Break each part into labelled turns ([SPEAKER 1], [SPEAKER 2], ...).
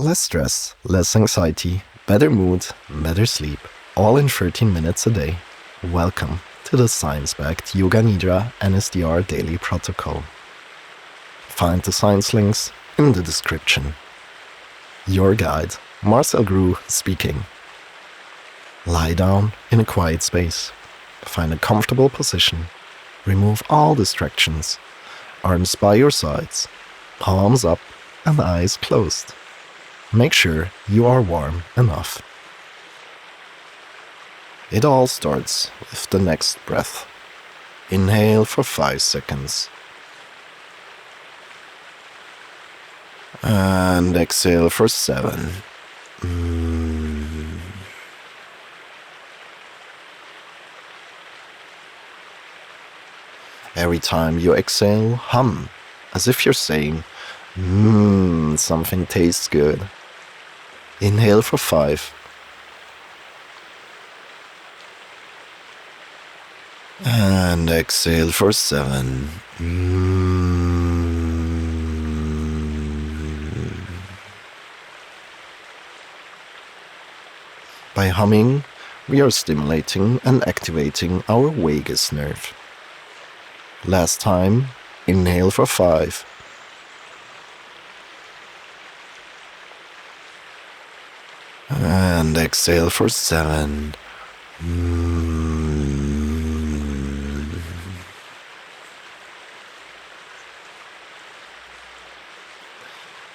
[SPEAKER 1] Less stress, less anxiety, better mood, better sleep, all in 13 minutes a day. Welcome to the science-backed yoganidra NSDR daily protocol. Find the science links in the description. Your guide, Marcel Grew speaking. Lie down in a quiet space. Find a comfortable position. Remove all distractions. Arms by your sides, palms up and eyes closed. Make sure you are warm enough. It all starts with the next breath. Inhale for 5 seconds. And exhale for 7. Every time you exhale, hum, as if you're saying, something tastes good. Inhale for 5. And exhale for 7. By humming, we are stimulating and activating our vagus nerve. Last time, inhale for 5. And exhale for 7.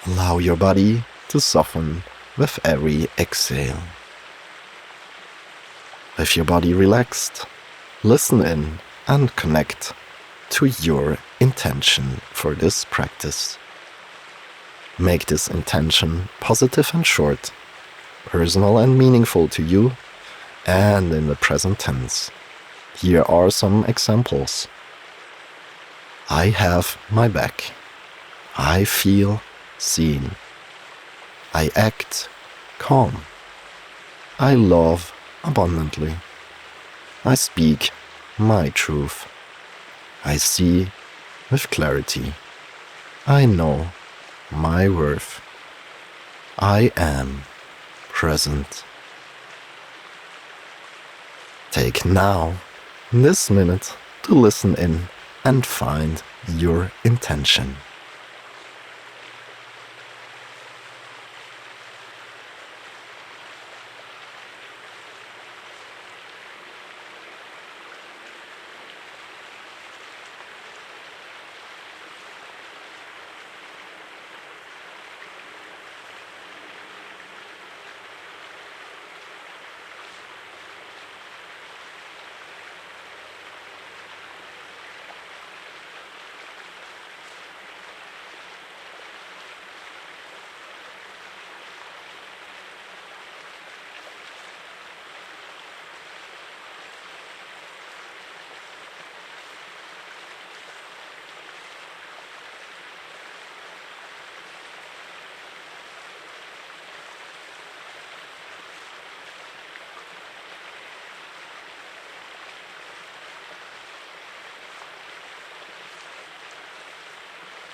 [SPEAKER 1] Allow your body to soften with every exhale. With your body relaxed, listen in and connect to your intention for this practice. Make this intention positive and short, personal and meaningful to you, and in the present tense. Here are some examples. I have my back. I feel seen. I act calm. I love abundantly. I speak my truth. I see with clarity. I know my worth. I am present. Take now, this minute, to listen in and find your intention.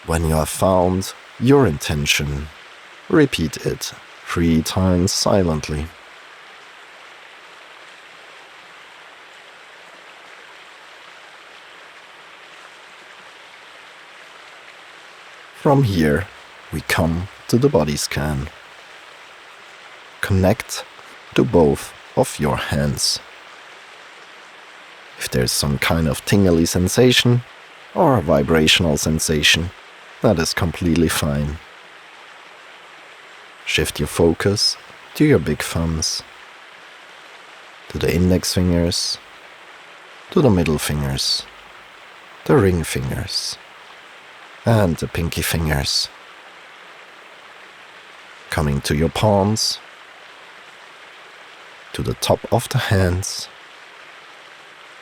[SPEAKER 1] When you have found your intention, repeat it 3 times silently. From here, we come to the body scan. Connect to both of your hands. If there's some kind of tingly sensation or a vibrational sensation, that is completely fine. Shift your focus to your big thumbs, to the index fingers, to the middle fingers, the ring fingers, and the pinky fingers. Coming to your palms, to the top of the hands,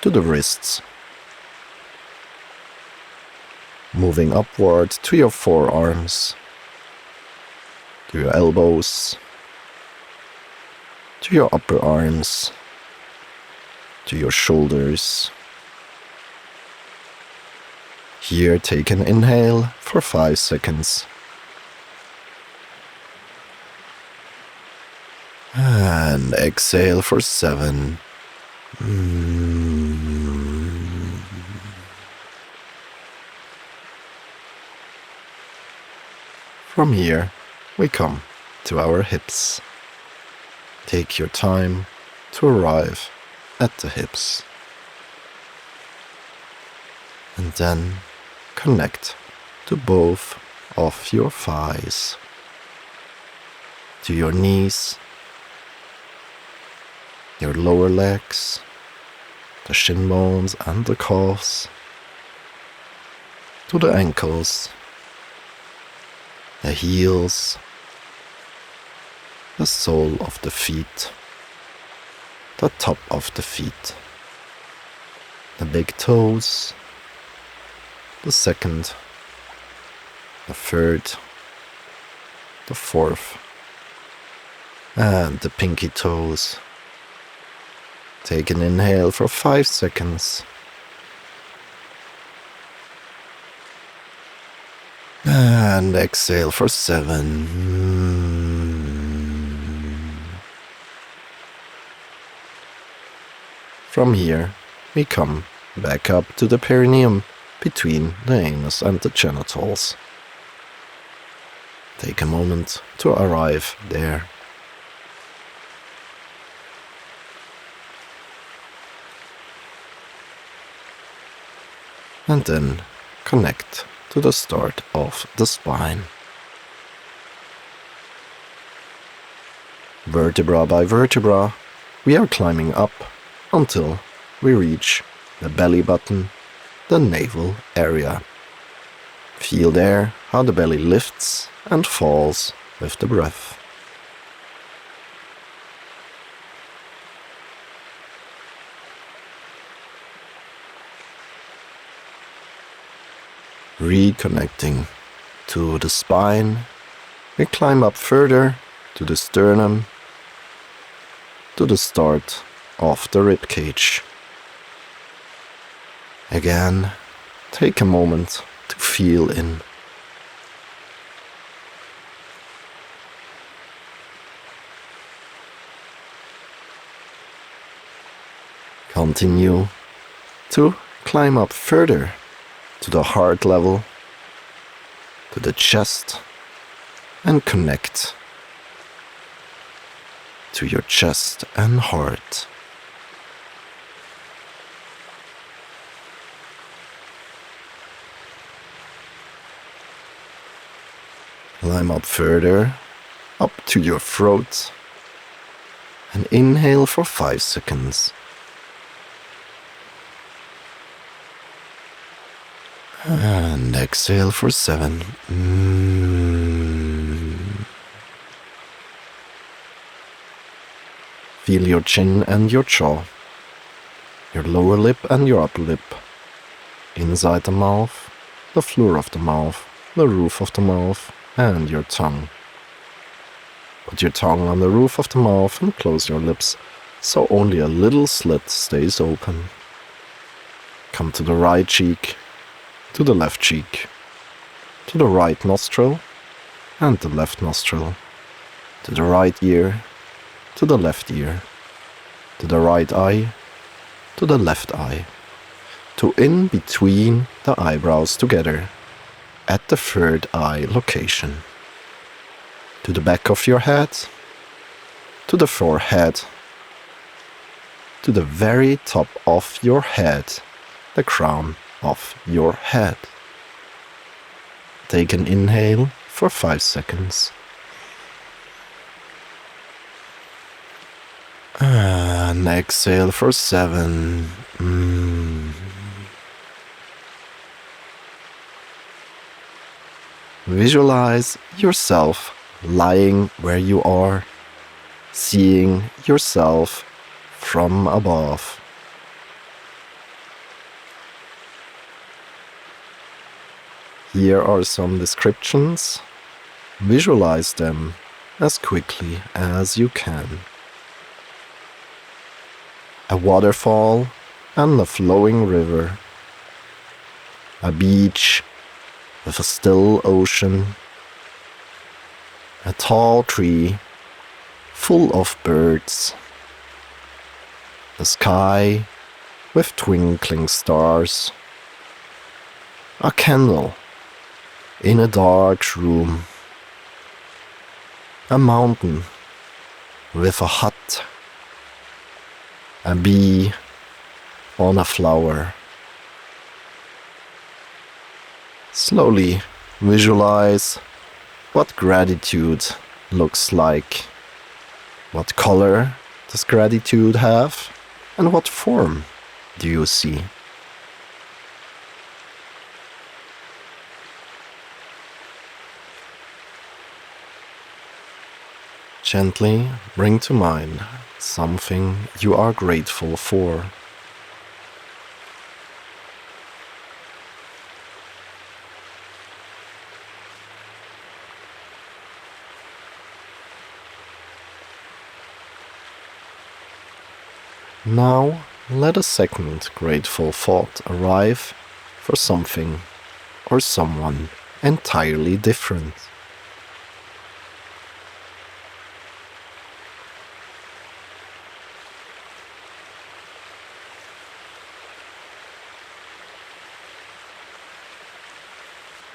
[SPEAKER 1] to the wrists. Moving upward to your forearms, to your elbows, to your upper arms, to your shoulders. Here, take an inhale for 5 seconds. And exhale for 7. From here, we come to our hips. Take your time to arrive at the hips. And then connect to both of your thighs, to your knees, your lower legs, the shin bones and the calves, to the ankles, the heels, the sole of the feet, the top of the feet, the big toes, the second, the third, the fourth, and the pinky toes. Take an inhale for 5 seconds. And exhale for 7. From here, we come back up to the perineum between the anus and the genitals. Take a moment to arrive there. And then connect to the start of the spine. Vertebra by vertebra, we are climbing up until we reach the belly button, the navel area. Feel there how the belly lifts and falls with the breath. Reconnecting to the spine, we climb up further to the sternum, to the start of the rib cage. Again, take a moment to feel in. Continue to climb up further to the heart level, to the chest, and connect to your chest and heart. Climb up further, up to your throat, and inhale for 5 seconds. And exhale for 7. Feel your chin and your jaw, your lower lip and your upper lip, inside the mouth, the floor of the mouth, the roof of the mouth, and your tongue. Put your tongue on the roof of the mouth and close your lips so only a little slit stays open. Come to the right cheek, to the left cheek, to the right nostril and the left nostril, to the right ear, to the left ear, to the right eye, to the left eye, to in between the eyebrows together, at the third eye location, to the back of your head, to the forehead, to the very top of your head, the crown of your head. Take an inhale for 5 seconds. And exhale for 7. Visualize yourself lying where you are, seeing yourself from above. Here are some descriptions. Visualize them as quickly as you can. A waterfall and a flowing river. A beach with a still ocean. A tall tree full of birds. The sky with twinkling stars. A candle in a dark room. A mountain with a hut. A bee on a flower. Slowly visualize what gratitude looks like. What color does gratitude have? And what form do you see? Gently bring to mind something you are grateful for. Now let a second grateful thought arrive for something or someone entirely different.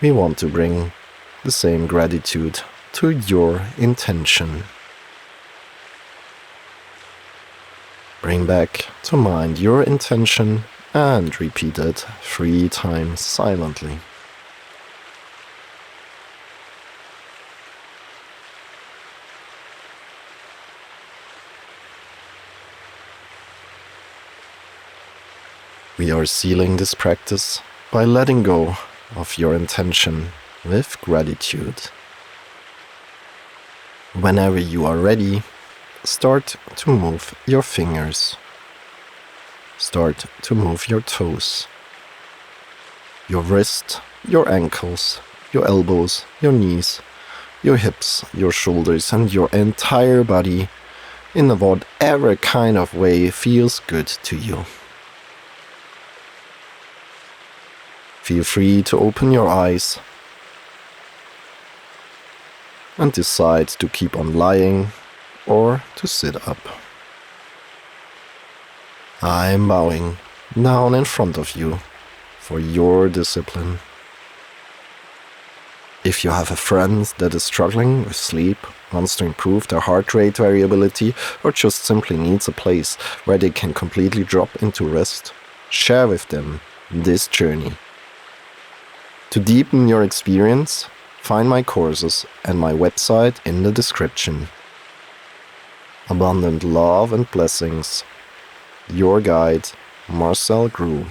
[SPEAKER 1] We want to bring the same gratitude to your intention. Bring back to mind your intention and repeat it 3 times silently. We are sealing this practice by letting go of your intention with gratitude. Whenever you are ready, start to move your fingers. Start to move your toes, your wrist, your ankles, your elbows, your knees, your hips, your shoulders, and your entire body in whatever kind of way feels good to you. Feel free to open your eyes and decide to keep on lying or to sit up. I am bowing down in front of you for your discipline. If you have a friend that is struggling with sleep, wants to improve their heart rate variability, or just simply needs a place where they can completely drop into rest, share with them this journey. To deepen your experience, find my courses and my website in the description. Abundant love and blessings. Your guide, Marcel Grew.